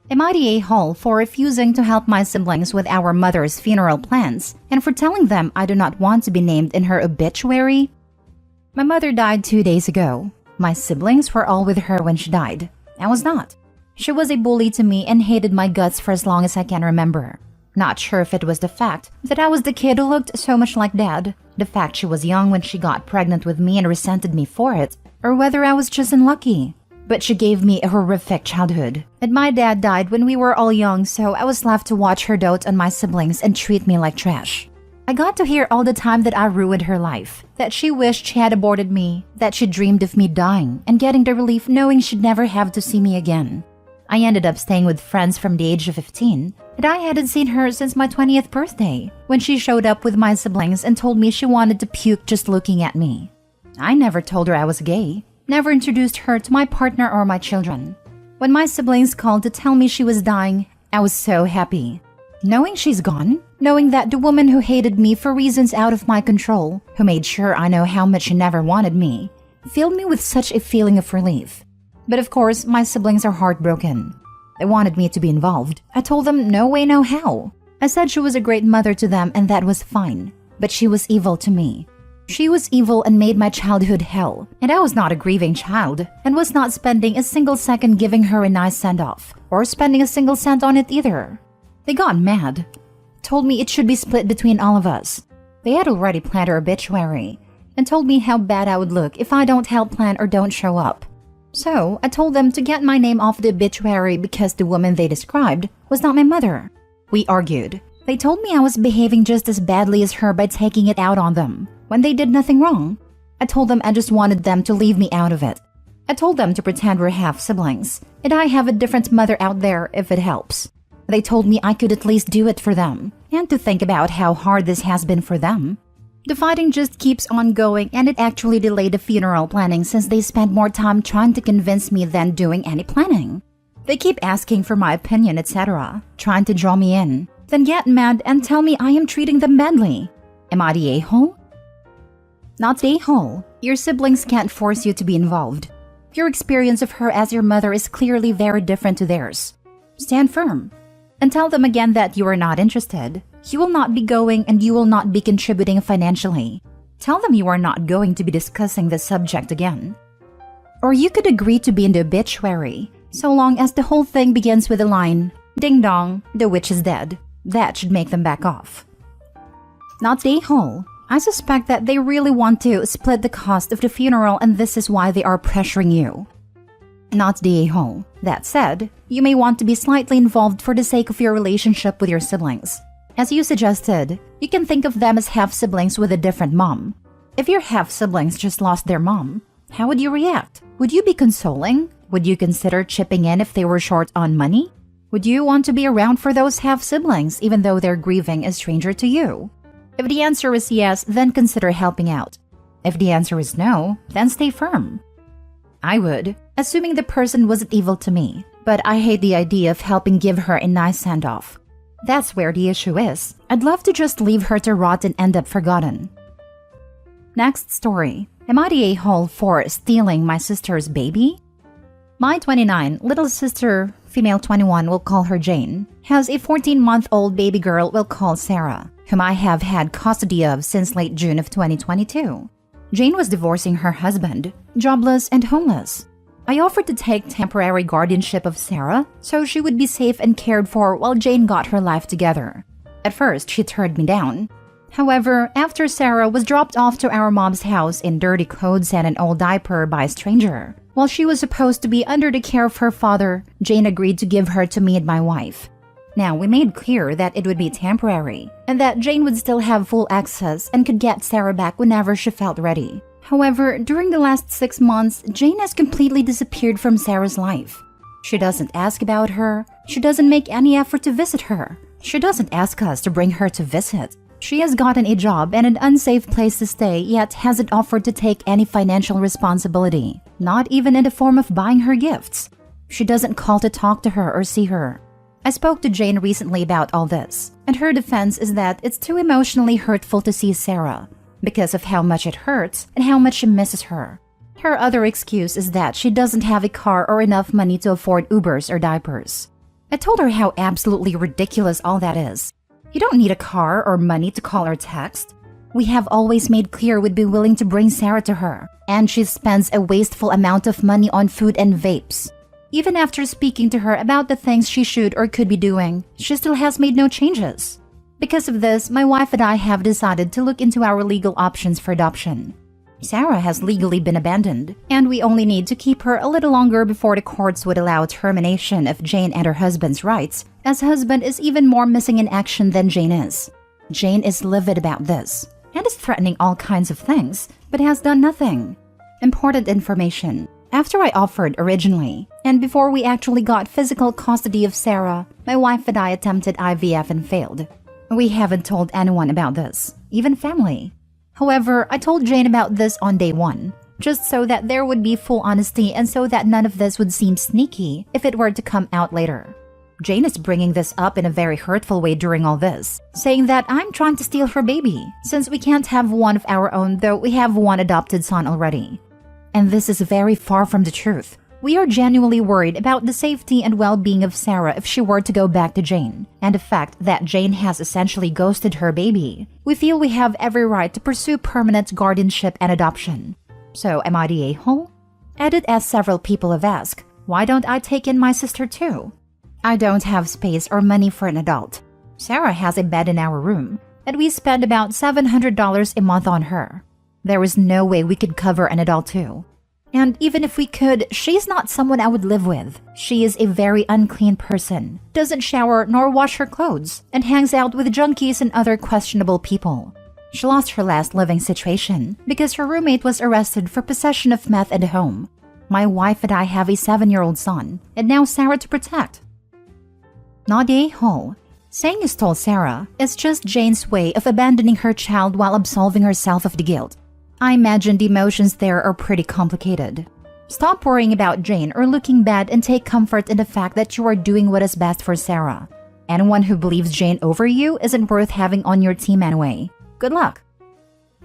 Am I the a-hole for refusing to help my siblings with our mother's funeral plans and for telling them I do not want to be named in her obituary? My mother died 2 days ago. My siblings were all with her when she died. I was not. She was a bully to me and hated my guts for as long as I can remember. Not sure if it was the fact that I was the kid who looked so much like Dad, the fact she was young when she got pregnant with me and resented me for it, or whether I was just unlucky. But she gave me a horrific childhood. And my dad died when we were all young, so I was left to watch her dote on my siblings and treat me like trash. I got to hear all the time that I ruined her life, that she wished she had aborted me, that she dreamed of me dying and getting the relief knowing she'd never have to see me again. I ended up staying with friends from the age of 15, and I hadn't seen her since my 20th birthday, when she showed up with my siblings and told me she wanted to puke just looking at me. I never told her I was gay. Never introduced her to my partner or my children. When my siblings called to tell me she was dying, I was so happy. Knowing she's gone, knowing that the woman who hated me for reasons out of my control, who made sure I know how much she never wanted me, filled me with such a feeling of relief. But of course, my siblings are heartbroken. They wanted me to be involved. I told them no way, no how. I said she was a great mother to them and that was fine, but she was evil to me. She was evil and made my childhood hell, and I was not a grieving child, and was not spending a single second giving her a nice send-off, or spending a single cent on it either. They got mad, told me it should be split between all of us. They had already planned her obituary, and told me how bad I would look if I don't help plan or don't show up. So, I told them to get my name off the obituary because the woman they described was not my mother. We argued. They told me I was behaving just as badly as her by taking it out on them, when they did nothing wrong. I told them I just wanted them to leave me out of it. I told them to pretend we're half-siblings, and I have a different mother out there if it helps. They told me I could at least do it for them, and to think about how hard this has been for them. The fighting just keeps on going, and it actually delayed the funeral planning since they spent more time trying to convince me than doing any planning. They keep asking for my opinion, etc., trying to draw me in, then get mad and tell me I am treating them badly. Am I the a-hole? Not the a-hole. Your siblings can't force you to be involved. Your experience of her as your mother is clearly very different to theirs. Stand firm. And tell them again that you are not interested. You will not be going and you will not be contributing financially. Tell them you are not going to be discussing the subject again. Or you could agree to be in the obituary, so long as the whole thing begins with the line, "Ding dong, the witch is dead." That should make them back off. Not the a-hole. I suspect that they really want to split the cost of the funeral and this is why they are pressuring you. Not the a-hole. That said, you may want to be slightly involved for the sake of your relationship with your siblings. As you suggested, you can think of them as half-siblings with a different mom. If your half-siblings just lost their mom, how would you react? Would you be consoling? Would you consider chipping in if they were short on money? Would you want to be around for those half-siblings even though they're grieving a stranger to you? If the answer is yes, then consider helping out. If the answer is no, then stay firm. I would, assuming the person wasn't evil to me, but I hate the idea of helping give her a nice send-off. That's where the issue is. I'd love to just leave her to rot and end up forgotten. Next story. Am I the a-hole for stealing my sister's baby? My 29 little sister, female 21, we'll call her Jane, has a 14-month-old baby girl we'll call Sarah, whom I have had custody of since late June of 2022. Jane was divorcing her husband, jobless and homeless. I offered to take temporary guardianship of Sarah so she would be safe and cared for while Jane got her life together. At first, she turned me down. However, after Sarah was dropped off to our mom's house in dirty clothes and an old diaper by a stranger, while she was supposed to be under the care of her father, Jane agreed to give her to me and my wife. Now, we made clear that it would be temporary, and that Jane would still have full access and could get Sarah back whenever she felt ready. However, during the last 6 months, Jane has completely disappeared from Sarah's life. She doesn't ask about her, she doesn't make any effort to visit her, she doesn't ask us to bring her to visit. She has gotten a job and an unsafe place to stay, yet hasn't offered to take any financial responsibility, not even in the form of buying her gifts. She doesn't call to talk to her or see her. I spoke to Jane recently about all this, and her defense is that it's too emotionally hurtful to see Sarah, because of how much it hurts and how much she misses her. Her other excuse is that she doesn't have a car or enough money to afford Ubers or diapers. I told her how absolutely ridiculous all that is. You don't need a car or money to call or text. We have always made clear we'd be willing to bring Sarah to her, and she spends a wasteful amount of money on food and vapes. Even after speaking to her about the things she should or could be doing, she still has made no changes. Because of this, my wife and I have decided to look into our legal options for adoption. Sarah has legally been abandoned, and we only need to keep her a little longer before the courts would allow termination of Jane and her husband's rights, as husband is even more missing in action than Jane is. Jane is livid about this, and is threatening all kinds of things, but has done nothing. Important information. After I offered originally, and before we actually got physical custody of Sarah, my wife and I attempted IVF and failed. We haven't told anyone about this, even family. However, I told Jane about this on day one, just so that there would be full honesty and so that none of this would seem sneaky if it were to come out later. Jane is bringing this up in a very hurtful way during all this, saying that I'm trying to steal her baby, since we can't have one of our own though we have one adopted son already. And this is very far from the truth. We are genuinely worried about the safety and well-being of Sarah if she were to go back to Jane, and the fact that Jane has essentially ghosted her baby. We feel we have every right to pursue permanent guardianship and adoption. So, am I the a-hole? Edit, as several people have asked, why don't I take in my sister too? I don't have space or money for an adult. Sarah has a bed in our room, and we spend about $700 a month on her. There is no way we could cover an adult too. And even if we could, she's not someone I would live with. She is a very unclean person, doesn't shower nor wash her clothes, and hangs out with junkies and other questionable people. She lost her last living situation because her roommate was arrested for possession of meth at home. My wife and I have a 7-year-old son, and now Sarah to protect. Not the a-hole. Saying you stole Sarah is just Jane's way of abandoning her child while absolving herself of the guilt. I imagine the emotions there are pretty complicated. Stop worrying about Jane or looking bad and take comfort in the fact that you are doing what is best for Sarah. Anyone who believes Jane over you isn't worth having on your team anyway. Good luck.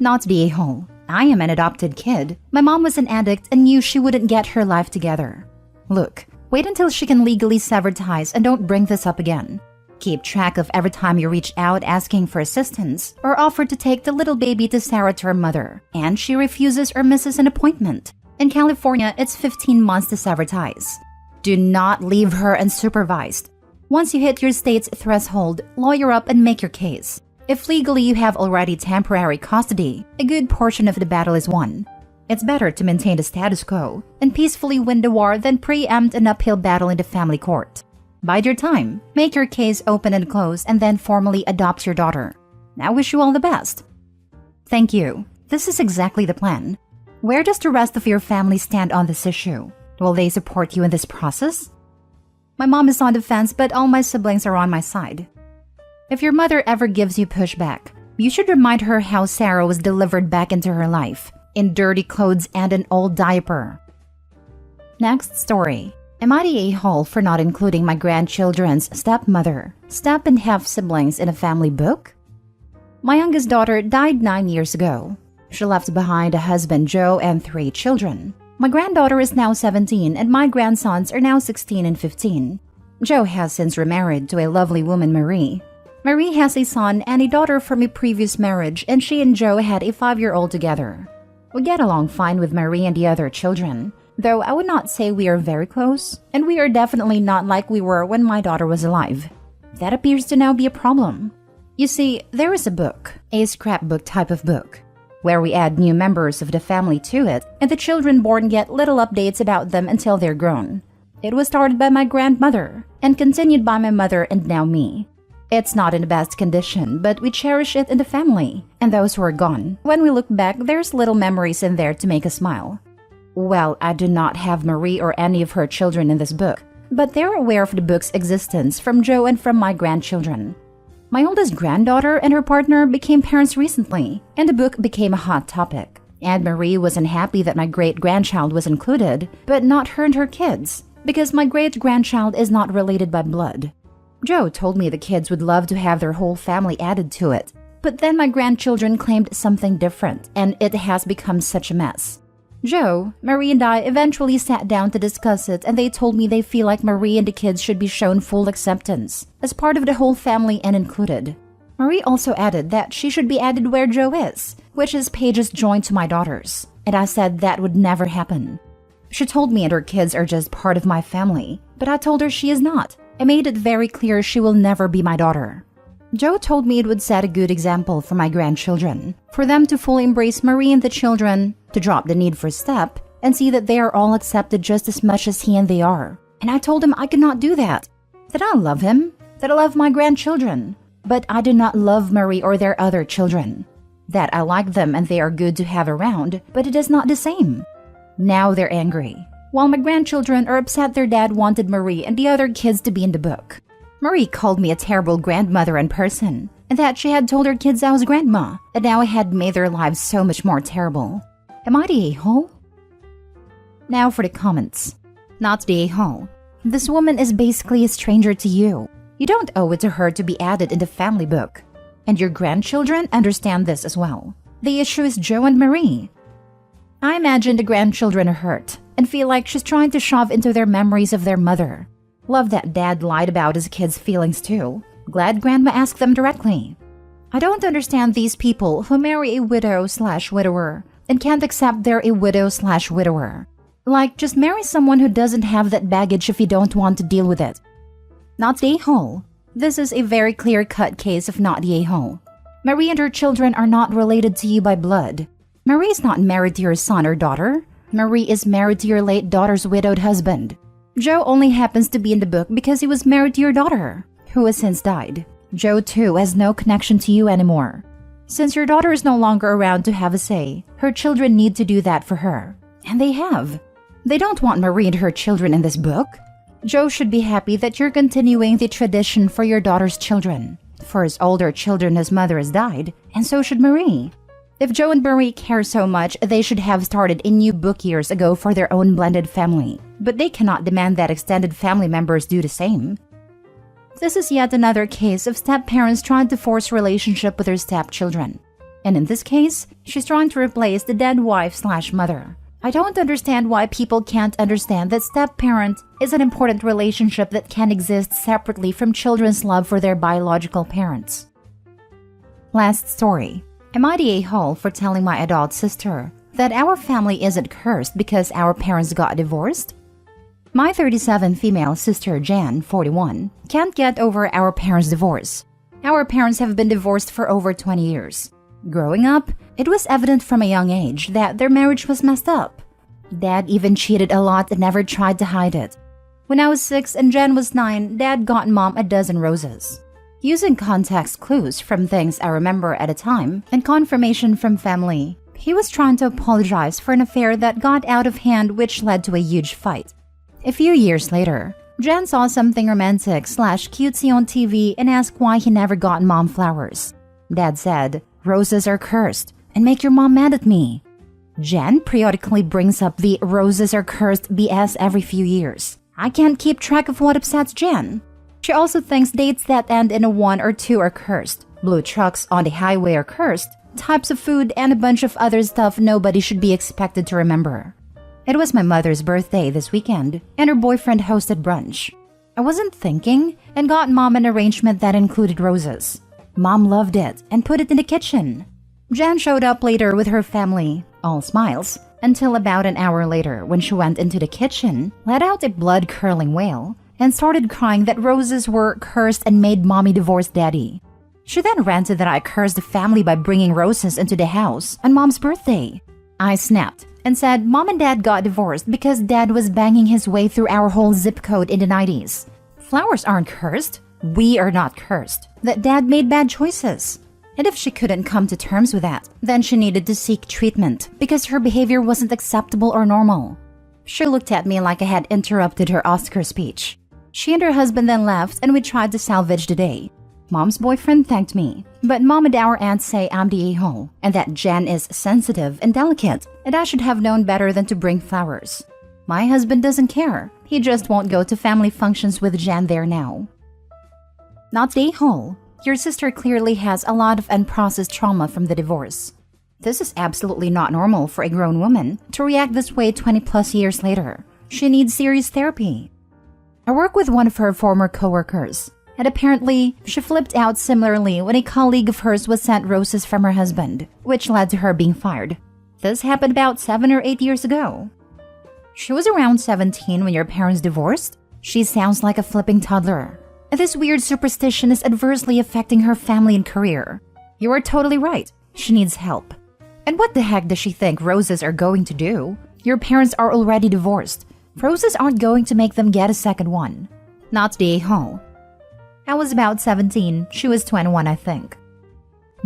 Not the a-hole. I am an adopted kid. My mom was an addict and knew she wouldn't get her life together. Look, wait until she can legally sever ties and don't bring this up again. Keep track of every time you reach out asking for assistance or offer to take the little baby to Sarah to her mother, and she refuses or misses an appointment. In California, it's 15 months to sever ties. Do not leave her unsupervised. Once you hit your state's threshold, lawyer up and make your case. If legally you have already temporary custody, a good portion of the battle is won. It's better to maintain the status quo and peacefully win the war than preempt an uphill battle in the family court. Bide your time, make your case open and close, and then formally adopt your daughter. I wish you all the best. Thank you. This is exactly the plan. Where does the rest of your family stand on this issue? Will they support you in this process? My mom is on the fence, but all my siblings are on my side. If your mother ever gives you pushback, you should remind her how Sarah was delivered back into her life, in dirty clothes and an old diaper. Next story. Am I the a-hole for not including my grandchildren's stepmother, step and half siblings in a family book? My youngest daughter died 9 years ago. She left behind a husband, Joe, and 3 children. My granddaughter is now 17 and my grandsons are now 16 and 15. Joe has since remarried to a lovely woman, Marie. Marie has a son and a daughter from a previous marriage, and she and Joe had a 5-year-old together. We get along fine with Marie and the other children, though I would not say we are very close, and we are definitely not like we were when my daughter was alive. That appears to now be a problem. You see, there is a book, a scrapbook type of book, where we add new members of the family to it, and the children born get little updates about them until they're grown. It was started by my grandmother, and continued by my mother and now me. It's not in the best condition, but we cherish it in the family, and those who are gone. When we look back, there's little memories in there to make us smile. Well, I do not have Marie or any of her children in this book, but they're aware of the book's existence from Joe and from my grandchildren. My oldest granddaughter and her partner became parents recently, and the book became a hot topic. And Marie was unhappy that my great-grandchild was included, but not her and her kids, because my great-grandchild is not related by blood. Joe told me the kids would love to have their whole family added to it, but then my grandchildren claimed something different, and it has become such a mess. Joe, Marie and I eventually sat down to discuss it, and they told me they feel like Marie and the kids should be shown full acceptance as part of the whole family and included. Marie also added that she should be added where Joe is, which is Paige's joint to my daughters, and I said that would never happen. She told me and her kids are just part of my family, but I told her she is not. I made it very clear she will never be my daughter. Joe told me it would set a good example for my grandchildren, for them to fully embrace Marie and the children, to drop the need for step, and see that they are all accepted just as much as he and they are. And I told him I could not do that I love him, that I love my grandchildren, but I do not love Marie or their other children. That I like them and they are good to have around, but it is not the same. Now they're angry, while my grandchildren are upset their dad wanted Marie and the other kids to be in the book. Marie called me a terrible grandmother in person, and that she had told her kids I was grandma, and now I had made their lives so much more terrible. Am I the a-hole? Now for the comments. Not the a-hole. This woman is basically a stranger to you. You don't owe it to her to be added in the family book. And your grandchildren understand this as well. The issue is Joe and Marie. I imagine the grandchildren are hurt and feel like she's trying to shove into their memories of their mother. Love that dad lied about his kids' feelings too. Glad grandma asked them directly. I don't understand these people who marry a widow/widower and can't accept they're a widow/widower. Like, just marry someone who doesn't have that baggage if you don't want to deal with it. Not the a-hole. This is a very clear-cut case of not the a-hole. Marie and her children are not related to you by blood. Marie is not married to your son or daughter. Marie is married to your late daughter's widowed husband. Joe only happens to be in the book because he was married to your daughter, who has since died. Joe, too, has no connection to you anymore. Since your daughter is no longer around to have a say, her children need to do that for her. And they have. They don't want Marie and her children in this book. Joe should be happy that you're continuing the tradition for your daughter's children. For his older children, his mother has died, and so should Marie. If Joe and Marie care so much, they should have started a new book years ago for their own blended family. But they cannot demand that extended family members do the same. This is yet another case of step-parents trying to force relationship with their stepchildren. And in this case, she's trying to replace the dead wife/mother. I don't understand why people can't understand that step-parent is an important relationship that can exist separately from children's love for their biological parents. Last story. Am I the a-hole for telling my adult sister that our family isn't cursed because our parents got divorced? My 37 female sister Jan, 41, can't get over our parents' divorce. Our parents have been divorced for over 20 years. Growing up, it was evident from a young age that their marriage was messed up. Dad even cheated a lot and never tried to hide it. When I was 6 and Jan was 9, Dad got Mom a dozen roses. Using context clues from things I remember at a time and confirmation from family, he was trying to apologize for an affair that got out of hand which led to a huge fight. A few years later, Jan saw something romantic/cutesy on TV and asked why he never got Mom flowers. Dad said, "Roses are cursed and make your mom mad at me." Jan periodically brings up the "roses are cursed" BS every few years. I can't keep track of what upsets Jan. She also thinks dates that end in a 1 or 2 are cursed, blue trucks on the highway are cursed, types of food, and a bunch of other stuff nobody should be expected to remember. It was my mother's birthday this weekend, and her boyfriend hosted brunch. I wasn't thinking and got Mom an arrangement that included roses. Mom loved it and put it in the kitchen. Jan showed up later with her family, all smiles, until about an hour later when she went into the kitchen, let out a blood-curdling wail, and started crying that roses were cursed and made Mommy divorce Daddy. She then ranted that I cursed the family by bringing roses into the house on Mom's birthday. I snapped and said Mom and Dad got divorced because Dad was banging his way through our whole zip code in the 90s. Flowers aren't cursed. We are not cursed. That Dad made bad choices. And if she couldn't come to terms with that, then she needed to seek treatment because her behavior wasn't acceptable or normal. She looked at me like I had interrupted her Oscar speech. She and her husband then left and we tried to salvage the day. Mom's boyfriend thanked me, but Mom and our aunt say I'm the a-hole and that Jan is sensitive and delicate and I should have known better than to bring flowers. My husband doesn't care. He just won't go to family functions with Jan there now. Not the a-hole. Your sister clearly has a lot of unprocessed trauma from the divorce. This is absolutely not normal for a grown woman to react this way 20 plus years later. She needs serious therapy. I work with one of her former coworkers, and apparently she flipped out similarly when a colleague of hers was sent roses from her husband, which led to her being fired. This happened about 7 or 8 years ago. She was around 17 when your parents divorced? She sounds like a flipping toddler. This weird superstition is adversely affecting her family and career. You are totally right. She needs help. And what the heck does she think roses are going to do? Your parents are already divorced. Roses aren't going to make them get a second one. Not the a-hole. I was about 17. She was 21, I think.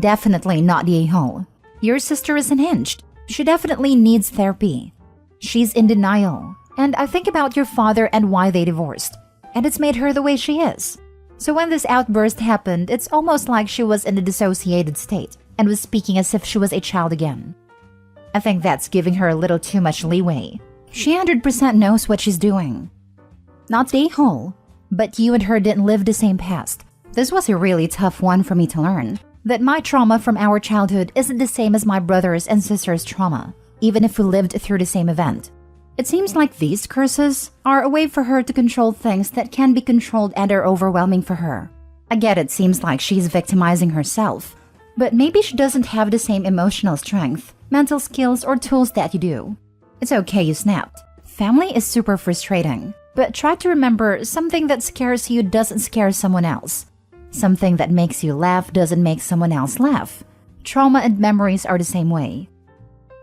Definitely not the a-hole. Your sister is unhinged. She definitely needs therapy. She's in denial. And I think about your father and why they divorced. And it's made her the way she is. So when this outburst happened, it's almost like she was in a dissociated state and was speaking as if she was a child again. I think that's giving her a little too much leeway. She 100% knows what she's doing. Not the a-hole, but you and her didn't live the same past. This was a really tough one for me to learn. That my trauma from our childhood isn't the same as my brother's and sister's trauma, even if we lived through the same event. It seems like these curses are a way for her to control things that can be controlled and are overwhelming for her. I get it seems like she's victimizing herself, but maybe she doesn't have the same emotional strength, mental skills, or tools that you do. It's okay you snapped. Family is super frustrating, but try to remember something that scares you doesn't scare someone else. Something that makes you laugh doesn't make someone else laugh. Trauma and memories are the same way.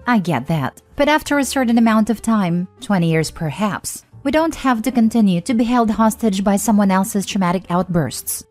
I get that, but after a certain amount of time, 20 years perhaps, we don't have to continue to be held hostage by someone else's traumatic outbursts.